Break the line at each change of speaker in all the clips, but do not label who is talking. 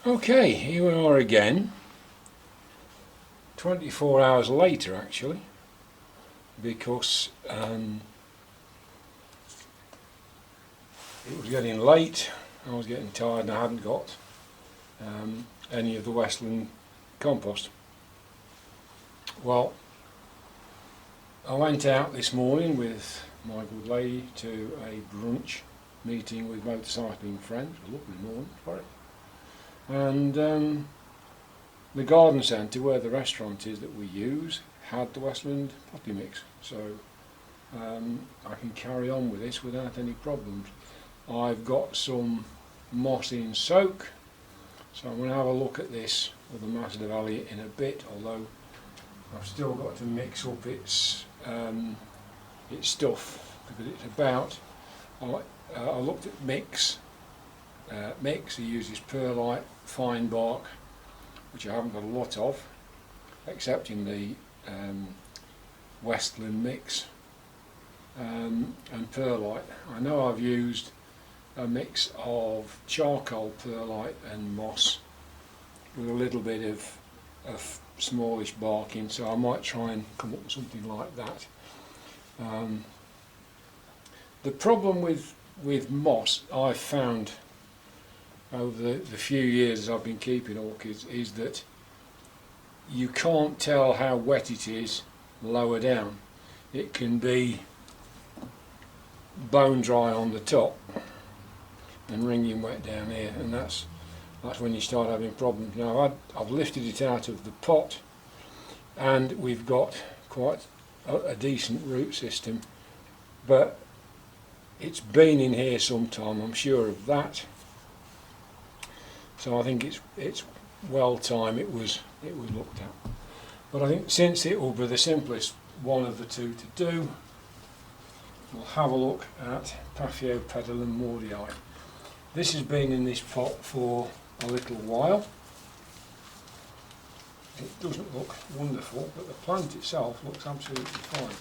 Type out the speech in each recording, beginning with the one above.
Okay, here we are again, 24 hours later actually, because it was getting late, I was getting tired and I hadn't got any of the Westland compost. Well, I went out this morning with my good lady to a brunch meeting with motorcycling friends, a lovely morning for it. And the garden centre where the restaurant is that we use had the Westland potty mix, so I can carry on with this without any problems. I've got some moss in soak, so I'm going to have a look at this with the Masdevallia in a bit, although I've still got to mix up its stuff, because it's about, I looked at mix, he uses perlite, fine bark, which I haven't got a lot of, except in the Westland mix, and perlite. I know I've used a mix of charcoal, perlite and moss with a little bit of smallish bark in, so I might try and come up with something like that. The problem with moss I've found over the few years I've been keeping orchids is that you can't tell how wet it is lower down. It can be bone dry on the top and wringing wet down here, and that's when you start having problems. Now I've lifted it out of the pot and we've got quite a decent root system, but it's been in here some time, I'm sure of that. So I think it's well time it was looked at. But I think since it will be the simplest one of the two to do, we'll have a look at Paphiopedium Maudiae. This has been in this pot for a little while. It doesn't look wonderful, but the plant itself looks absolutely fine.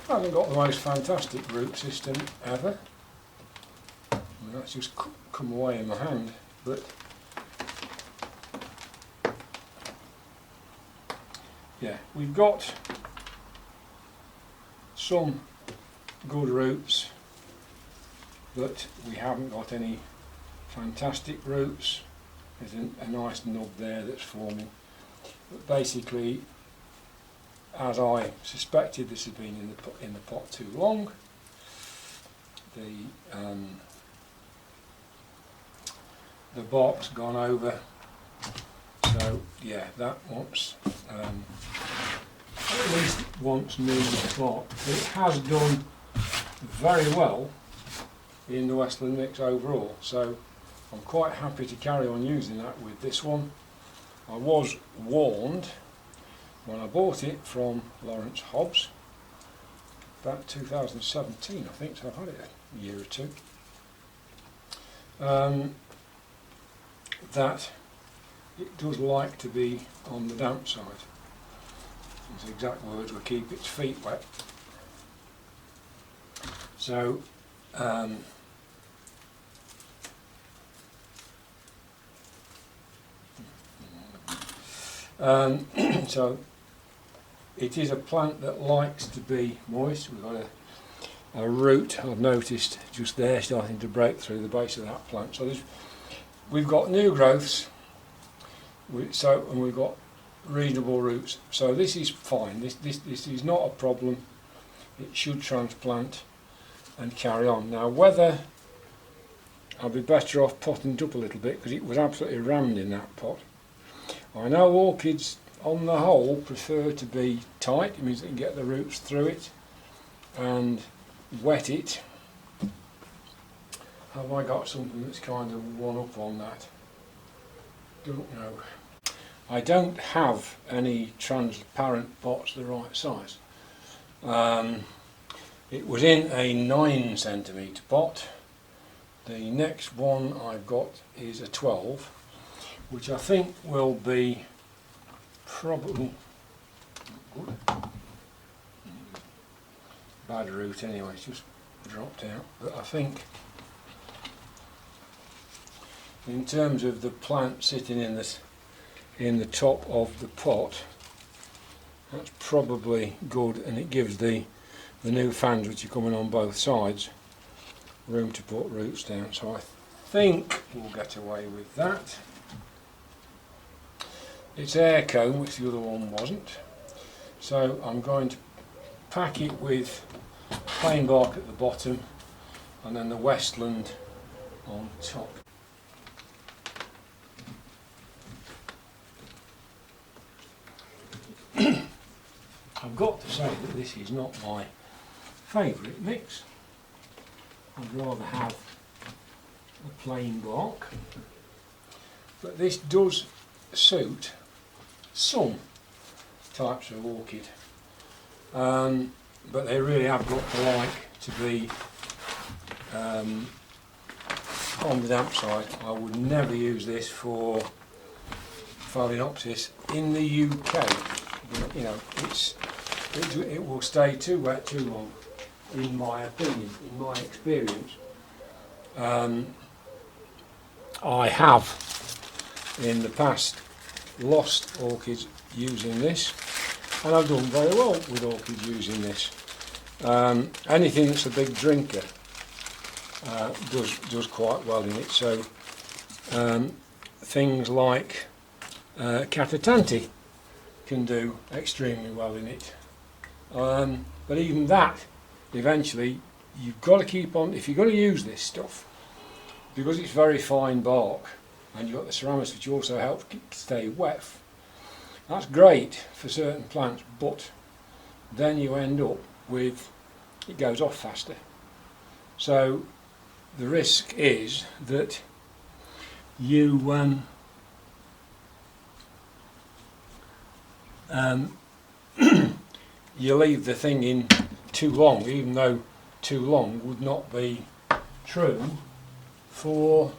I haven't got the most fantastic root system ever. I mean, that's just come away in my hand, but yeah, we've got some good roots, but we haven't got any fantastic roots. There's a nice nub there that's forming, but basically, as I suspected, this has been in the pot too long. The bark's gone over, so yeah, that wants at least wants new bark. It has done very well in the Westland mix overall, so I'm quite happy to carry on using that with this one. I was warned when I bought it from Lawrence Hobbs, about 2017 I think, so I've had it a year or two, that it does like to be on the damp side. His exact words were, keep its feet wet. So so it is a plant that likes to be moist. We've got a root, I've noticed just there, starting to break through the base of that plant. So we've got new growths, and we've got reasonable roots. So this is fine. This is not a problem. It should transplant and carry on. Now, whether I'll be better off potting it up a little bit, because it was absolutely rammed in that pot. I know orchids on the whole prefer to be tight. It means they can get the roots through it and wet it. Have I got something that's kind of one up on that? Don't know. I don't have any transparent pots the right size. It was in a 9 centimetre pot. The next one I've got is a 12, which I think will be probably good. Bad root anyway, it's just dropped out, but I think in terms of the plant sitting in the top of the pot, that's probably good, and it gives the new fans which are coming on both sides room to put roots down, so I think we'll get away with that. It's air cone, which the other one wasn't, so I'm going to pack it with plain bark at the bottom and then the Westland on top. I've got to say that this is not my favourite mix. I'd rather have the plain bark, but this does suit some types of orchid, but they really have got to like to be on the damp side. I would never use this for Phalaenopsis in the UK. You know, it will stay too wet too long, in my opinion, in my experience. I have in the past lost orchids using this, and I've done very well with orchids using this. Anything that's a big drinker does quite well in it. So things like Catatanti can do extremely well in it. But even that, eventually, you've got to keep on, if you're going to use this stuff, because it's very fine bark, and you've got the ceramics which also help stay wet, that's great for certain plants, but then you end up with, it goes off faster. So the risk is that you you leave the thing in too long, even though too long would not be true for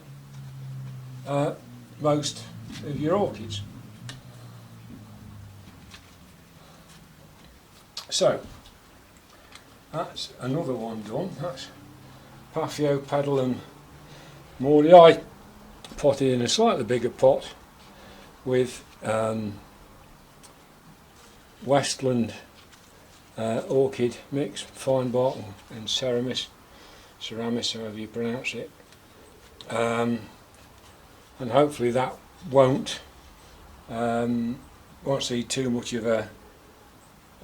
most of your orchids. So that's another one done. That's Paphiopedium Maudiae, potted in a slightly bigger pot with Westland orchid mix, fine bark and ceramis, however you pronounce it, and hopefully that won't see too much of a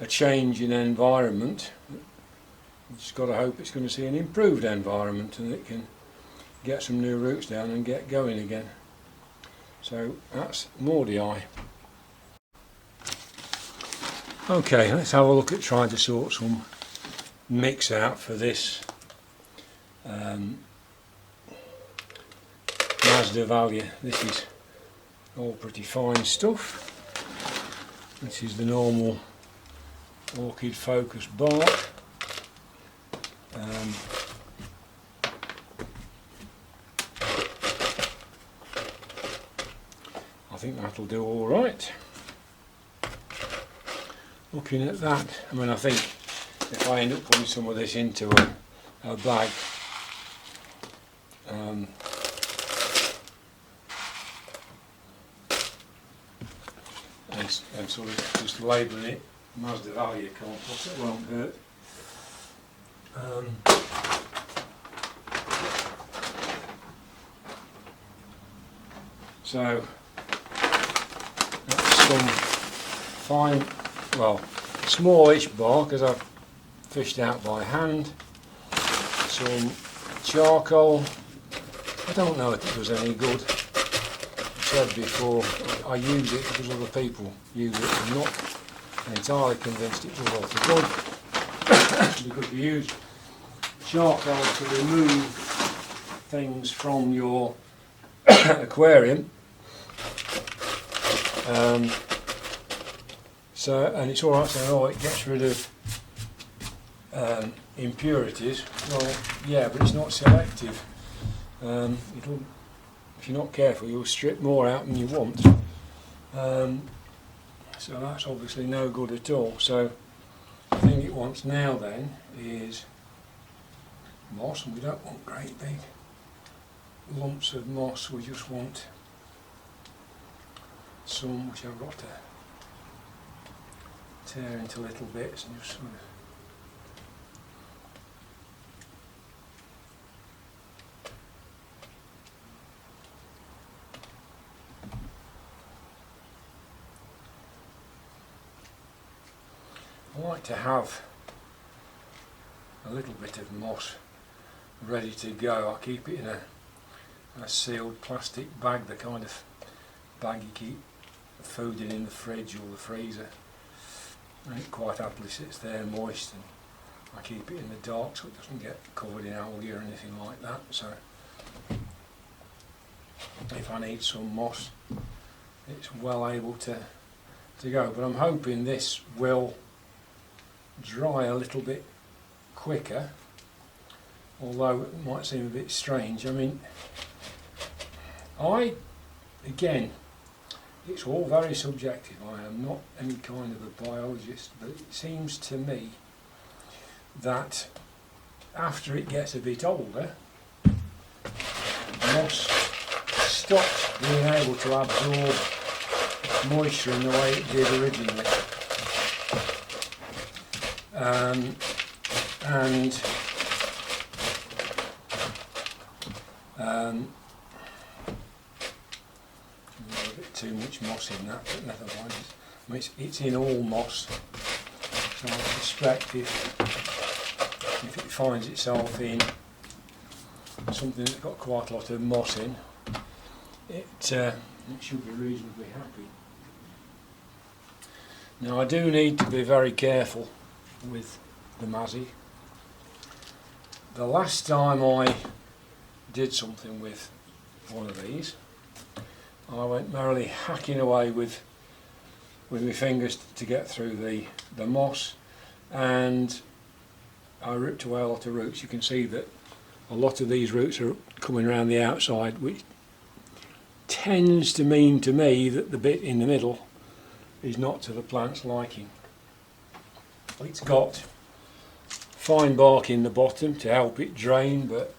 change in environment. Just got to hope it's going to see an improved environment and it can get some new roots down and get going again. So that's Maudiae. Okay, let's have a look at trying to sort some mix out for this Masdevallia. This is all pretty fine stuff. This is the normal orchid focus bark. I think that'll do all right. Looking at that, I mean, I think if I end up putting some of this into a bag, and sort of just labelling it Masdevallia compost, it won't hurt. So that's some fine, well, smallish bark as I've fished out by hand. Some charcoal. I don't know if it does any good. I said before, I use it because other people use it. I'm not entirely convinced it does lots of good. Because you use charcoal to remove things from your aquarium. And it's alright saying, oh, it gets rid of impurities. Well, yeah, but it's not selective. If you're not careful, you'll strip more out than you want. So that's obviously no good at all. So the thing it wants now then is moss, and we don't want great big lumps of moss, we just want some which I've got to tear into little bits and just sort of I like to have a little bit of moss ready to go. I keep it in a sealed plastic bag, the kind of bag you keep food in the fridge or the freezer, and it quite happily sits there moist, and I keep it in the dark so it doesn't get covered in algae or anything like that. So if I need some moss, it's well able to go. But I'm hoping this will dry a little bit quicker, although it might seem a bit strange. I mean, again, it's all very subjective. I am not any kind of a biologist, but it seems to me that after it gets a bit older, moss stops being able to absorb moisture in the way it did originally. A bit too much moss in that, but never mind. I mean, it's in all moss, so I suspect if it finds itself in something that's got quite a lot of moss in, it should be reasonably happy. Now, I do need to be very careful with the Mazzy. The last time I did something with one of these, I went merrily hacking away with my fingers to get through the moss, and I ripped away a lot of roots. You can see that a lot of these roots are coming around the outside, which tends to mean to me that the bit in the middle is not to the plant's liking. It's got fine bark in the bottom to help it drain, but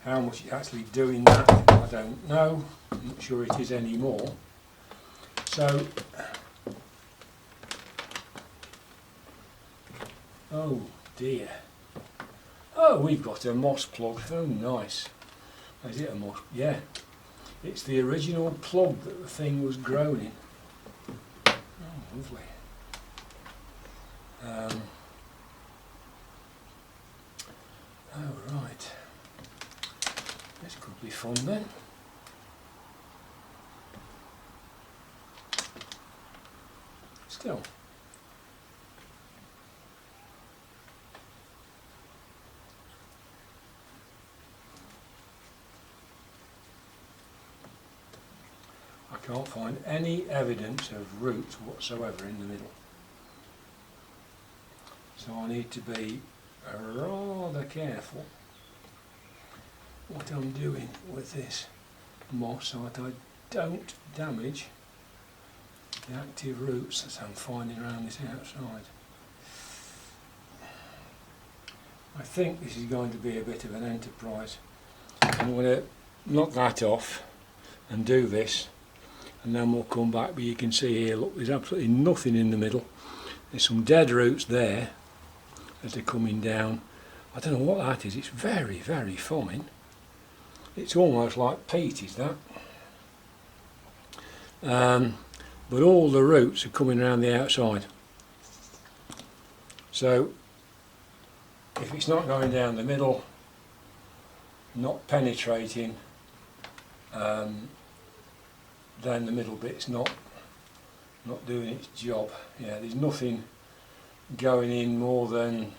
how much it's actually doing that, I don't know. I'm not sure it is anymore. So, oh dear. Oh, we've got a moss plug. Oh, nice. Is it a moss? Yeah. It's the original plug that the thing was grown in. Oh, lovely. Oh, right. This could be fun then. Still. I can't find any evidence of roots whatsoever in the middle. So I need to be rather careful what I'm doing with this moss so that I don't damage the active roots that I'm finding around this outside. I think this is going to be a bit of an enterprise. I'm going to knock that off and do this, and then we'll come back. But you can see here, look, there's absolutely nothing in the middle. There's some dead roots there as they're coming down. I don't know what that is. It's very, very fine. It's almost like peat, is that? But all the roots are coming around the outside. So if it's not going down the middle, not penetrating, then the middle bit's not doing its job. Yeah, there's nothing going in more than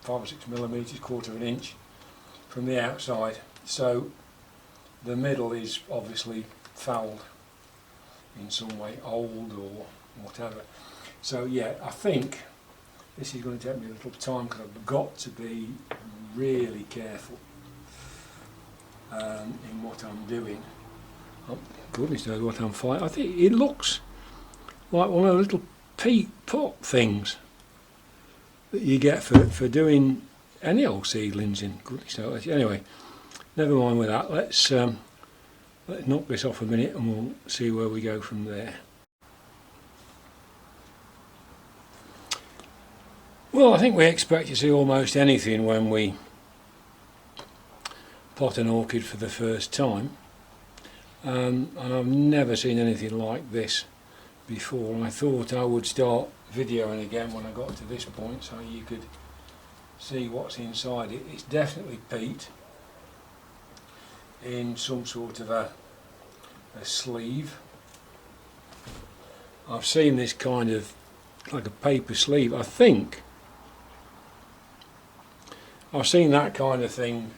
5 or 6 millimetres, quarter of an inch from the outside. So the middle is obviously fouled in some way, old or whatever. So yeah, I think this is going to take me a little time because I've got to be really careful in what I'm doing. Oh, goodness knows what I'm fighting. I think it looks like one of the little peat pot things that you get for doing any old seedlings in. Goodness knows. Anyway, never mind with that. Let's knock this off a minute and we'll see where we go from there. Well, I think we expect to see almost anything when we pot an orchid for the first time, and I've never seen anything like this before. I thought I would start videoing again when I got to this point so you could see what's inside it. It's definitely peat in some sort of a sleeve. I've seen this kind of like a paper sleeve. I think I've seen that kind of thing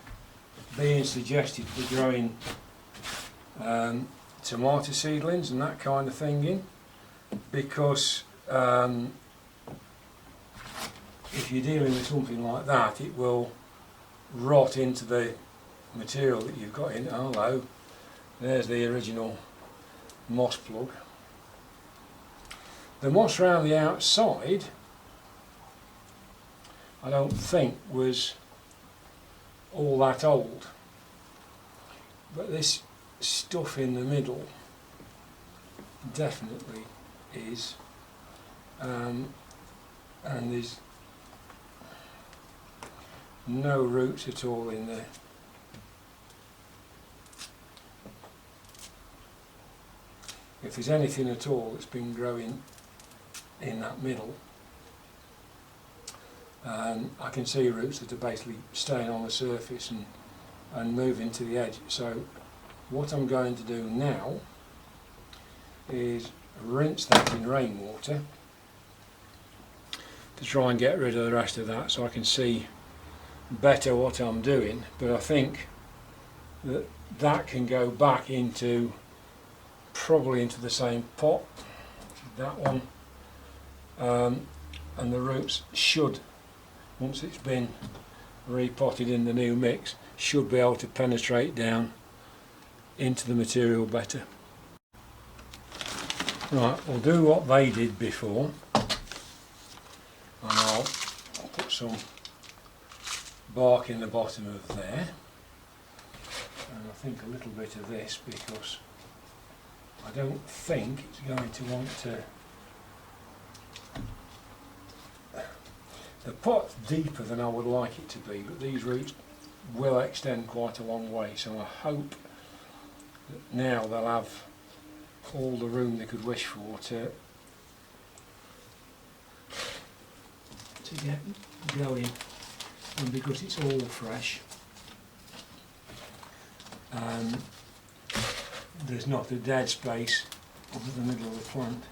being suggested for growing tomato seedlings and that kind of thing in, because if you're dealing with something like that, it will rot into the material that you've got in. Hello, there's the original moss plug. The moss around the outside I don't think was all that old, but this stuff in the middle definitely is, and there's no roots at all in there. If there's anything at all that's been growing in that middle, I can see roots that are basically staying on the surface and moving to the edge. So what I'm going to do now is rinse that in rainwater to try and get rid of the rest of that, so I can see better what I'm doing. But I think that that can go back into, probably into the same pot, that one, and the roots should, once it's been repotted in the new mix, should be able to penetrate down into the material better. Right, we'll do what they did before, and I'll put some bark in the bottom of there, and I think a little bit of this, because I don't think it's going to want to. The pot's deeper than I would like it to be, but these roots will extend quite a long way, so I hope that now they'll have all the room they could wish for to get going. And because it's all fresh, there's not a dead space over the middle of the plant.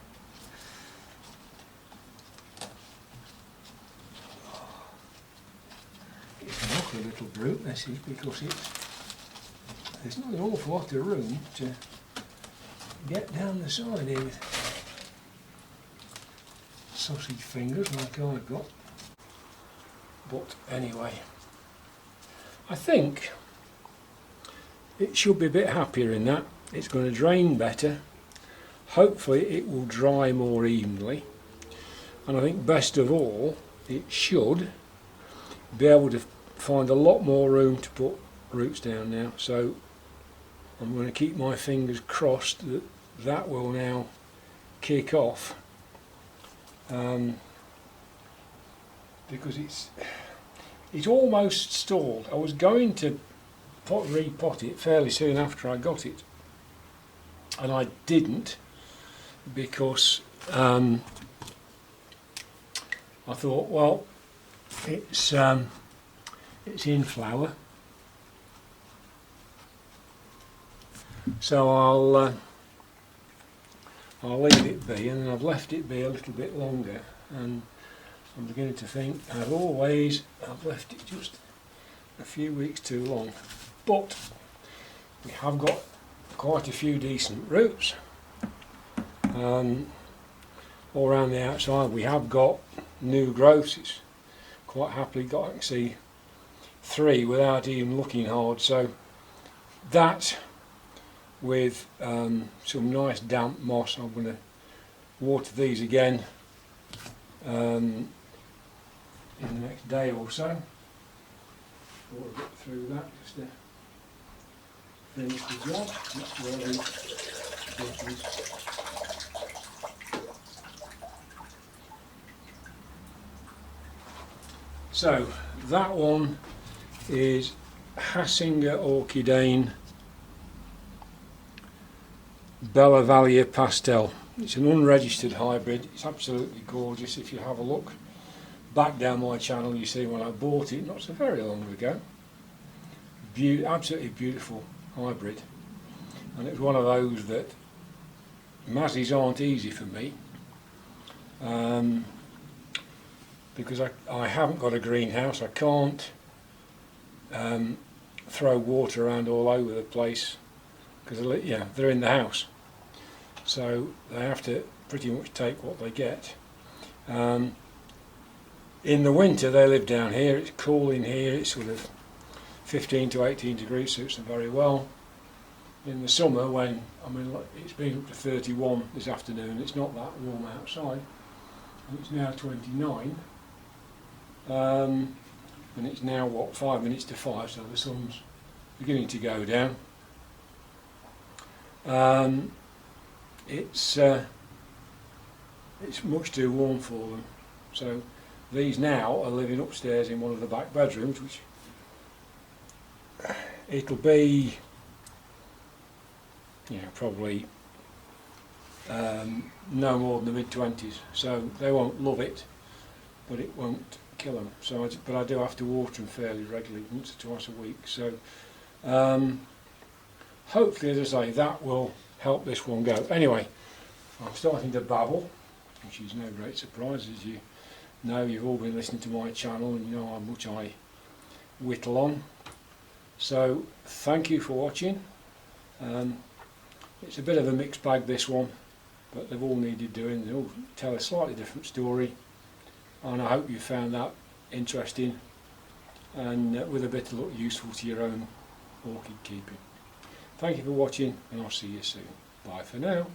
It's not a little brute, this is, because there's not an awful lot of room to get down the side here with sausage fingers like I've got. But anyway, I think it should be a bit happier in that. It's going to drain better. Hopefully it will dry more evenly, and I think best of all, it should be able to find a lot more room to put roots down now. So I'm going to keep my fingers crossed that that will now kick off, because it's almost stalled. I was going to repot it fairly soon after I got it, and I didn't, because I thought, well, it's in flower, so I'll leave it be, and I've left it be a little bit longer, and I'm beginning to think, as always, I've left it just a few weeks too long. But we have got quite a few decent roots all around the outside. We have got new growths. It's quite happily got, I can see 3 without even looking hard. So that, with some nice damp moss, I'm going to water these again in the next day or so. Water a bit through that just to finished the job. That's where the buttons. So that one is Hassinger Orchidane Bellavallia Pastell. It's an unregistered hybrid. It's absolutely gorgeous. If you have a look back down my channel, you see when I bought it not so very long ago. Absolutely beautiful hybrid, and it's one of those that Mazzies aren't easy for me, because I haven't got a greenhouse. I can't throw water around all over the place because they're in the house, so they have to pretty much take what they get. In the winter they live down here. It's cool in here. It's sort of 15 to 18 degrees, suits them very well. In the summer, when it's been up to 31 this afternoon, it's not that warm outside, and it's now 29, and it's now what, 5 minutes to 5, so the sun's beginning to go down. It's much too warm for them, so these now are living upstairs in one of the back bedrooms, which it'll be, probably no more than the mid-20s, so they won't love it, but it won't kill them. So, but I do have to water them fairly regularly, once or twice a week. So, hopefully, as I say, that will help this one go. Anyway, I'm starting to babble, which is no great surprise, as you know. You've all been listening to my channel, and you know how much I whittle on. So, thank you for watching. It's a bit of a mixed bag, this one, but they've all needed doing. They all tell a slightly different story, and I hope you found that interesting and with a bit of luck useful to your own orchid keeping. Thank you for watching, and I'll see you soon. Bye for now.